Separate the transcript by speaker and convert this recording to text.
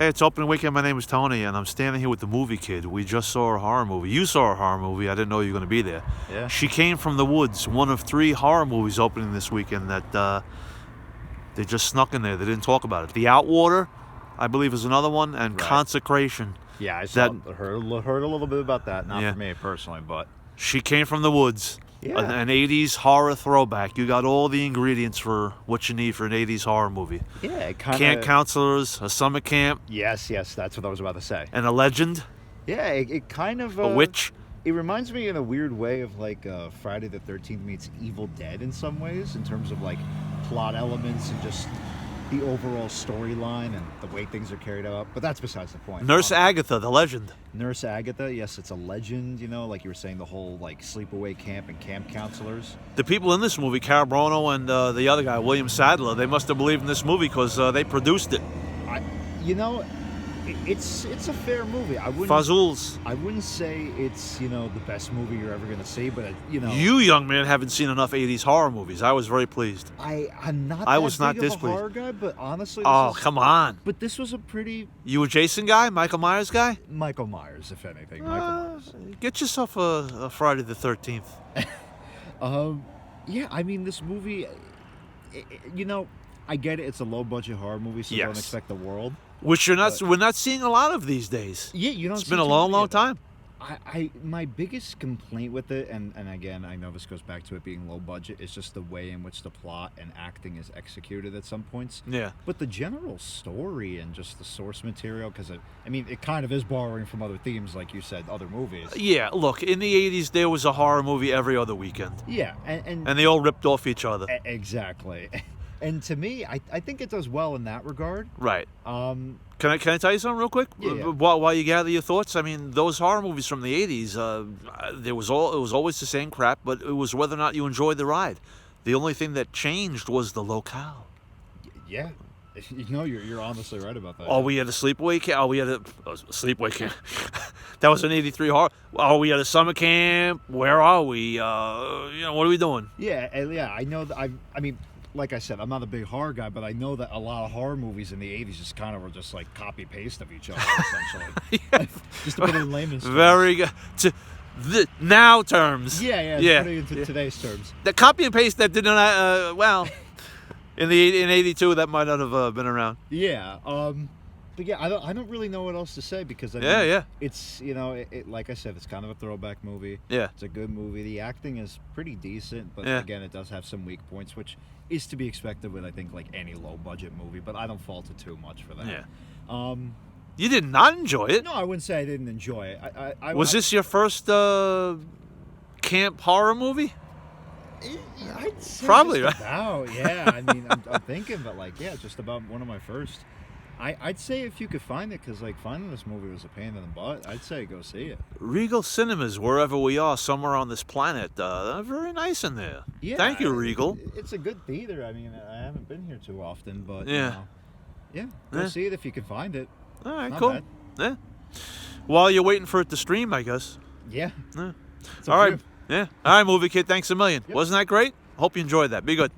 Speaker 1: Hey, it's opening weekend. My name is Tony, and I'm standing here with the movie kid. We just saw a horror movie. You saw a horror movie. I didn't know you were going to be there.
Speaker 2: Yeah.
Speaker 1: She Came from the Woods, one of 3 horror movies opening this weekend that they just snuck in there. They didn't talk about it. The Outwater, I believe, is another one, and
Speaker 2: Right.
Speaker 1: Consecration.
Speaker 2: Yeah, I heard a little bit about that. Not
Speaker 1: Yeah.
Speaker 2: for me personally, but
Speaker 1: She Came from the Woods.
Speaker 2: Yeah.
Speaker 1: An 80s horror throwback. You got all the ingredients for what you need for an 80s horror movie.
Speaker 2: yeah, it kind
Speaker 1: Camp
Speaker 2: of.
Speaker 1: counselors, a summer camp,
Speaker 2: Yes, that's what I was about to say.
Speaker 1: and a legend,
Speaker 2: Yeah, it kind of.
Speaker 1: a witch.
Speaker 2: It reminds me in a weird way of like Friday the 13th meets Evil Dead in some ways, in terms of like plot elements and just the overall storyline and the way things are carried out. But that's besides the point.
Speaker 1: Nurse Agatha, the legend.
Speaker 2: Nurse Agatha, yes, it's a legend, like you were saying, the whole like sleepaway camp and camp counselors.
Speaker 1: The people in this movie, Carol Bruno and the other guy, William Sadler, they must have believed in this movie because they produced it.
Speaker 2: It's a fair movie.
Speaker 1: Fazools.
Speaker 2: I wouldn't say it's the best movie you're ever gonna see, but
Speaker 1: You, young man, haven't seen enough 80s horror movies. I was very pleased.
Speaker 2: I'm not.
Speaker 1: I
Speaker 2: that
Speaker 1: was not
Speaker 2: big
Speaker 1: this
Speaker 2: of a
Speaker 1: pleased.
Speaker 2: horror guy, but honestly,
Speaker 1: Come on.
Speaker 2: But this was a pretty
Speaker 1: You a Jason guy? Michael Myers guy?
Speaker 2: Michael Myers, if anything. Michael Myers.
Speaker 1: Get yourself a Friday the 13th.
Speaker 2: Yeah, I mean, this movie, I get it. It's a low budget horror movie, so
Speaker 1: Yes.
Speaker 2: don't expect the world.
Speaker 1: Which we're not seeing a lot of these days.
Speaker 2: Yeah, you don't.
Speaker 1: It's
Speaker 2: see
Speaker 1: been a
Speaker 2: too
Speaker 1: long,
Speaker 2: many
Speaker 1: long
Speaker 2: of them.
Speaker 1: time.
Speaker 2: My biggest complaint with it, and again, I know this goes back to it being low budget, is just the way in which the plot and acting is executed at some points.
Speaker 1: Yeah.
Speaker 2: But the general story and just the source material, because it kind of is borrowing from other themes, like you said, other movies.
Speaker 1: Yeah, look, in the 80s, there was a horror movie every other weekend.
Speaker 2: Yeah, and
Speaker 1: And they all ripped off each other.
Speaker 2: exactly. And to me, I think it does well in that regard.
Speaker 1: Right.
Speaker 2: Um,
Speaker 1: Can I tell you something real quick?
Speaker 2: Yeah.
Speaker 1: While you gather your thoughts, I mean, those horror movies from the 80s, it was always the same crap, but it was whether or not you enjoyed the ride. The only thing that changed was the locale.
Speaker 2: yeah, you're honestly right about that.
Speaker 1: Oh, we had a sleepaway camp. Oh, we had a sleepaway camp. That was an 83 horror. Oh, we had a summer camp. Where are we? What are we doing?
Speaker 2: Yeah, and yeah, I know that. I mean, like I said, I'm not a big horror guy, but I know that a lot of horror movies in the 80s just kind of were just like copy paste of each other, essentially. Just to put it in layman's terms.
Speaker 1: Very good. To the now terms.
Speaker 2: Yeah.
Speaker 1: Yeah.
Speaker 2: Put it into today's terms.
Speaker 1: The copy and paste that did not. In 82, that might not have been around.
Speaker 2: Yeah. But yeah, I don't really know what else to say because
Speaker 1: Yeah.
Speaker 2: it's like I said, it's kind of a throwback movie.
Speaker 1: Yeah.
Speaker 2: It's a good movie. The acting is pretty decent, but
Speaker 1: Yeah.
Speaker 2: again, it does have some weak points, which is to be expected with I think like any low budget movie. But I don't fault it too much for that.
Speaker 1: Yeah. You did not enjoy it.
Speaker 2: No, I wouldn't say I didn't enjoy it.
Speaker 1: Was this your first camp horror movie?
Speaker 2: I'd say
Speaker 1: Probably,
Speaker 2: just
Speaker 1: right?
Speaker 2: about, yeah. I mean, I'm thinking, but like, yeah, just about one of my first. I'd say if you could find it, because like finding this movie was a pain in the butt. I'd say go see it.
Speaker 1: Regal Cinemas, wherever we are, somewhere on this planet. Very nice in there.
Speaker 2: Yeah,
Speaker 1: Thank you, Regal.
Speaker 2: It's a good theater. I mean, I haven't been here too often, but
Speaker 1: Yeah.
Speaker 2: Go
Speaker 1: Yeah.
Speaker 2: see it if you can find it.
Speaker 1: All right,
Speaker 2: Not
Speaker 1: cool.
Speaker 2: bad.
Speaker 1: Yeah. While you're waiting for it to stream, I guess.
Speaker 2: Yeah.
Speaker 1: Yeah.
Speaker 2: It's up
Speaker 1: All
Speaker 2: to
Speaker 1: right.
Speaker 2: you.
Speaker 1: Yeah. All right, movie kid. Thanks a million.
Speaker 2: Yep.
Speaker 1: Wasn't that great? Hope you enjoyed that. Be good.